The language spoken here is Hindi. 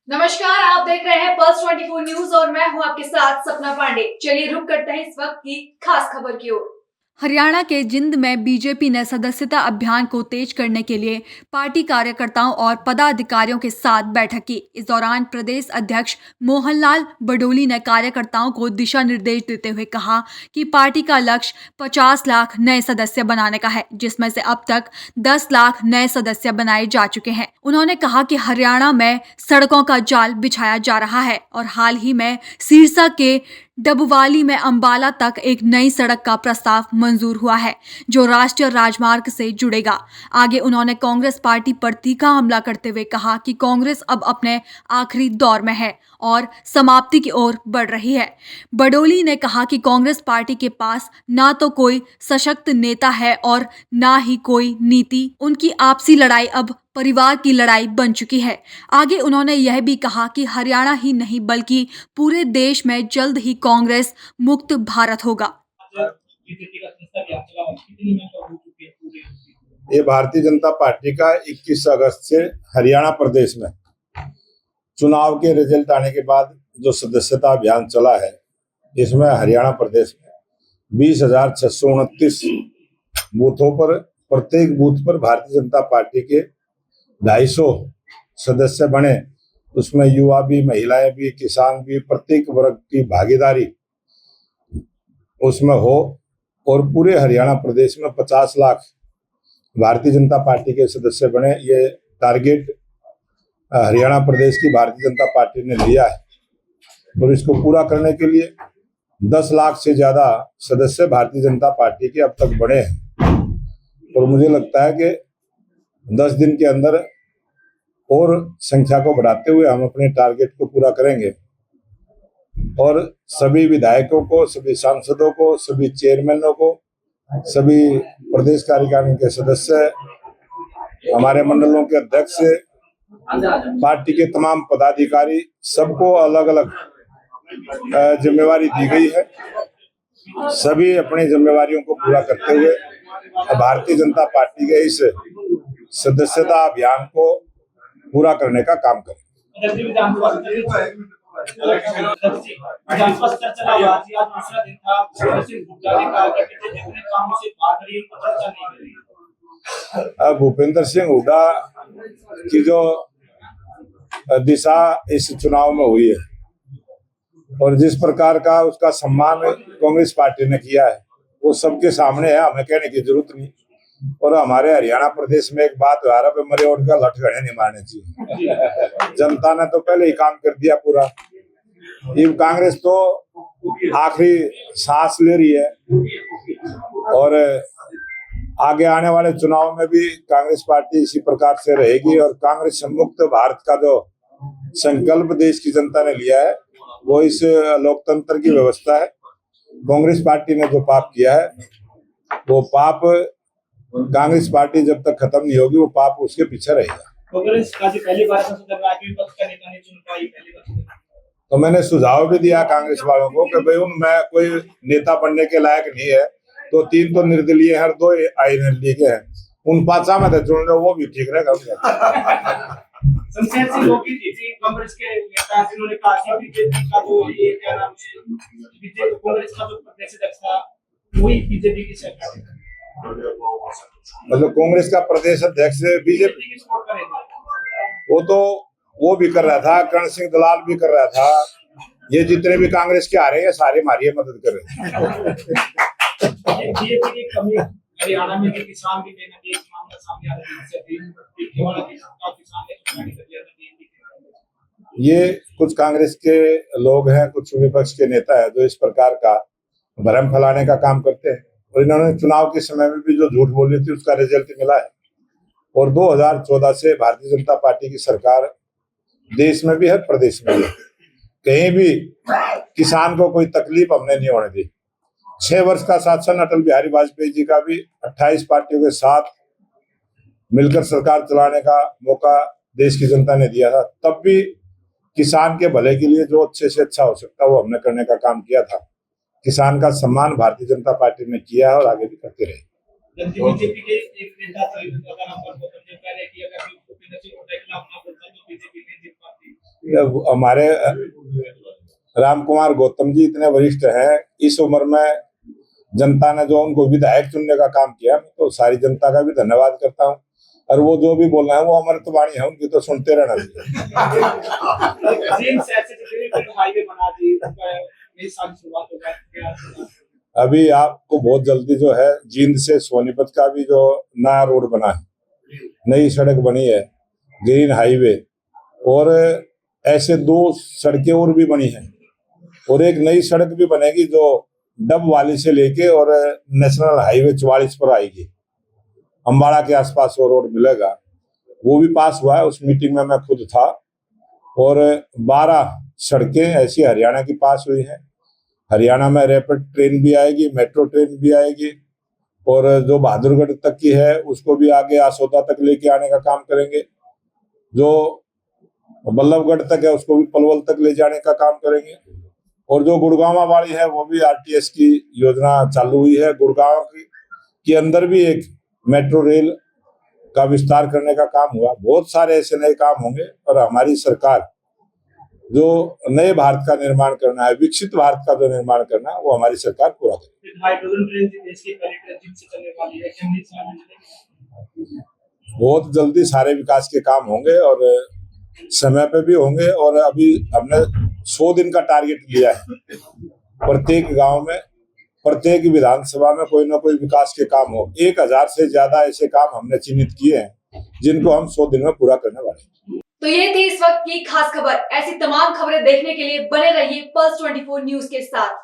नमस्कार, आप देख रहे हैं पल्स 24 न्यूज और मैं हूं आपके साथ सपना पांडे। चलिए रुक करते हैं इस वक्त की खास खबर की ओर। हरियाणा के जिंद में बीजेपी ने सदस्यता अभियान को तेज करने के लिए पार्टी कार्यकर्ताओं और पदाधिकारियों के साथ बैठक की। इस दौरान प्रदेश अध्यक्ष मोहनलाल बडोली ने कार्यकर्ताओं को दिशा निर्देश देते हुए कहा कि पार्टी का लक्ष्य 50 लाख नए सदस्य बनाने का है, जिसमें से अब तक 10 लाख नए सदस्य बनाए जा चुके हैं। उन्होंने कहा कि हरियाणा में सड़कों का जाल बिछाया जा रहा है और हाल ही में सिरसा के डबवाली में अंबाला तक एक नई सड़क का प्रस्ताव मंजूर हुआ है, जो राष्ट्रीय राजमार्ग से जुड़ेगा। आगे उन्होंने कांग्रेस पार्टी पर तीखा हमला करते हुए कहा कि कांग्रेस अब अपने आखिरी दौर में है और समाप्ति की ओर बढ़ रही है। बडोली ने कहा कि कांग्रेस पार्टी के पास ना तो कोई सशक्त नेता है और ना ही कोई नीति। उनकी आपसी लड़ाई अब परिवार की लड़ाई बन चुकी है। आगे उन्होंने यह भी कहा कि हरियाणा ही नहीं बल्कि पूरे देश में जल्द ही कांग्रेस मुक्त भारत होगा। ये भारतीय जनता पार्टी का 21 अगस्त से हरियाणा प्रदेश में चुनाव के रिजल्ट आने के बाद जो सदस्यता अभियान चला है, इसमें हरियाणा प्रदेश में 20,629 बूथों पर, प्रत्येक बूथ पर भारतीय जनता पार्टी के 250 सदस्य बने। उसमें युवा भी, महिलाएं भी, किसान भी, प्रत्येक वर्ग की भागीदारी उसमें हो और पूरे हरियाणा प्रदेश में 50 लाख भारतीय जनता पार्टी के सदस्य बने। ये टारगेट हरियाणा प्रदेश की भारतीय जनता पार्टी ने लिया है और इसको पूरा करने के लिए 10 लाख से ज्यादा सदस्य भारतीय जनता पार्टी के अब तक बने हैं और मुझे लगता है कि 10 दिन के अंदर और संख्या को बढ़ाते हुए हम अपने टारगेट को पूरा करेंगे और सभी विधायकों को, सभी सांसदों को, सभी चेयरमैनों को, सभी प्रदेश कार्यकारिणी के सदस्य, हमारे मंडलों के अध्यक्ष, पार्टी के तमाम पदाधिकारी, सबको अलग अलग जिम्मेवारी दी गई है। सभी अपनी जिम्मेवारियों को पूरा करते हुए भारतीय जनता पार्टी के इस सदस्यता अभियान को पूरा करने का काम करें। भूपेंद्र सिंह हुड्डा की जो दिशा इस चुनाव में हुई है और जिस प्रकार का उसका सम्मान कांग्रेस पार्टी ने किया है, वो सबके सामने है, हमें कहने की जरूरत नहीं। और हमारे हरियाणा प्रदेश में एक बात है, मरे उठ का लठगड़े नहीं मारने चाहिए। जनता ने तो पहले ही काम कर दिया पूरा। ये कांग्रेस तो आखिरी सांस ले रही है और आगे आने वाले चुनाव में भी कांग्रेस पार्टी इसी प्रकार से रहेगी और कांग्रेस मुक्त भारत का जो संकल्प देश की जनता ने लिया है, वो इस लोकतंत्र की व्यवस्था है। कांग्रेस पार्टी ने जो पाप किया है, वो पाप कांग्रेस पार्टी जब तक खत्म नहीं होगी, वो पाप उसके पीछे रहेगा। कांग्रेस का पहली बार विपक्ष का नेता नहीं चुन पाई, पहली बार तो मैंने सुझाव भी दिया कांग्रेस वालों को कि भाई उनमें कोई नेता बनने के लायक नहीं है, तो 3 तो निर्दलीय है, 2 आईएनएलडी के हैं, उन 5 में चुन रहे, वो भी ठीक रहेगा। कांग्रेस के नेता जिन्होंने कहा कि बीजेपी का जो ये क्या नाम है, बीजेपी कांग्रेस का जो प्रदेश अध्यक्ष था वही बीजेपी की सरकार है, मतलब कांग्रेस का प्रदेश अध्यक्ष बीजेपी की सपोर्ट करेगा। वो भी कर रहा था, कर्ण सिंह दलाल भी कर रहा था, ये जितने भी कांग्रेस के आ रहे हैं सारे हमारी मदद कर रहे हैं। हरियाणा में किसान भी सामने आ ये कुछ कांग्रेस के लोग हैं, कुछ विपक्ष के नेता है जो इस प्रकार का भ्रम फैलाने का काम करते हैं और इन्होंने चुनाव के समय में भी जो झूठ बोली थी उसका रिजल्ट मिला है। और 2014 से भारतीय जनता पार्टी की सरकार देश में भी है, प्रदेश में भी, कहीं भी किसान को कोई तकलीफ हमने नहीं होने दी। 6 वर्ष का शासन अटल बिहारी वाजपेयी जी का भी 28 पार्टियों के साथ मिलकर सरकार चलाने का मौका देश की जनता ने दिया था, तब भी किसान के भले के लिए जो अच्छे से अच्छा हो सकता वो हमने करने का काम किया था। किसान का सम्मान भारतीय जनता पार्टी ने किया है और आगे भी करते रहे। बीजेपी के एक नेता तो हमारे राम कुमार गौतम जी इतने वरिष्ठ हैं, इस उम्र में जनता ने जो उनको विधायक चुनने का काम किया, तो सारी जनता का भी धन्यवाद करता हूँ। और वो जो भी बोल रहे हैं वो अमृत वाणी है, उनकी तो सुनते रहना चाहिए। अभी आपको बहुत जल्दी जो है जींद से सोनीपत का भी जो नया रोड बना है, नई सड़क बनी है, ग्रीन हाईवे, और ऐसे 2 सड़कें और भी बनी हैं, और एक नई सड़क भी बनेगी जो डब वाली से लेके और नेशनल हाईवे 44 पर आएगी। अम्बाड़ा के आसपास वो रोड मिलेगा, वो भी पास हुआ है। उस मीटिंग में मैं खुद था। और 12 सड़कें ऐसी हरियाणा की पास हुई हैं। हरियाणा में रैपिड ट्रेन भी आएगी, मेट्रो ट्रेन भी आएगी, और जो बहादुरगढ़ तक की है उसको भी आगे आसोदा तक लेके आने का काम करेंगे। जो बल्लभगढ़ तक है उसको भी पलवल तक ले जाने का काम करेंगे। और जो गुड़गांव वाली है वो भी आरटीएस की योजना चालू हुई है। गुड़गांव के अंदर भी एक मेट्रो रेल का विस्तार करने का काम हुआ। बहुत सारे ऐसे नए काम होंगे, और हमारी सरकार जो नए भारत का निर्माण करना है, विकसित भारत का जो निर्माण करना है, वो हमारी सरकार पूरा करेगी। हाइड्रोजन ट्रेन देश की पहली ट्रेन से चलने वाली है। बहुत जल्दी सारे विकास के काम होंगे, और समय पे भी होंगे। और अभी हमने 100 दिन का टारगेट लिया है। प्रत्येक गांव में, प्रत्येक विधानसभा में कोई ना कोई विकास के काम हो। 1000 से ज्यादा ऐसे काम हमने चिन्हित किए हैं जिनको हम 100 दिन में पूरा करने वाले हैं। तो ये थी इस वक्त की खास खबर। ऐसी तमाम खबरें देखने के लिए बने रहिए पल्स 24 न्यूज के साथ।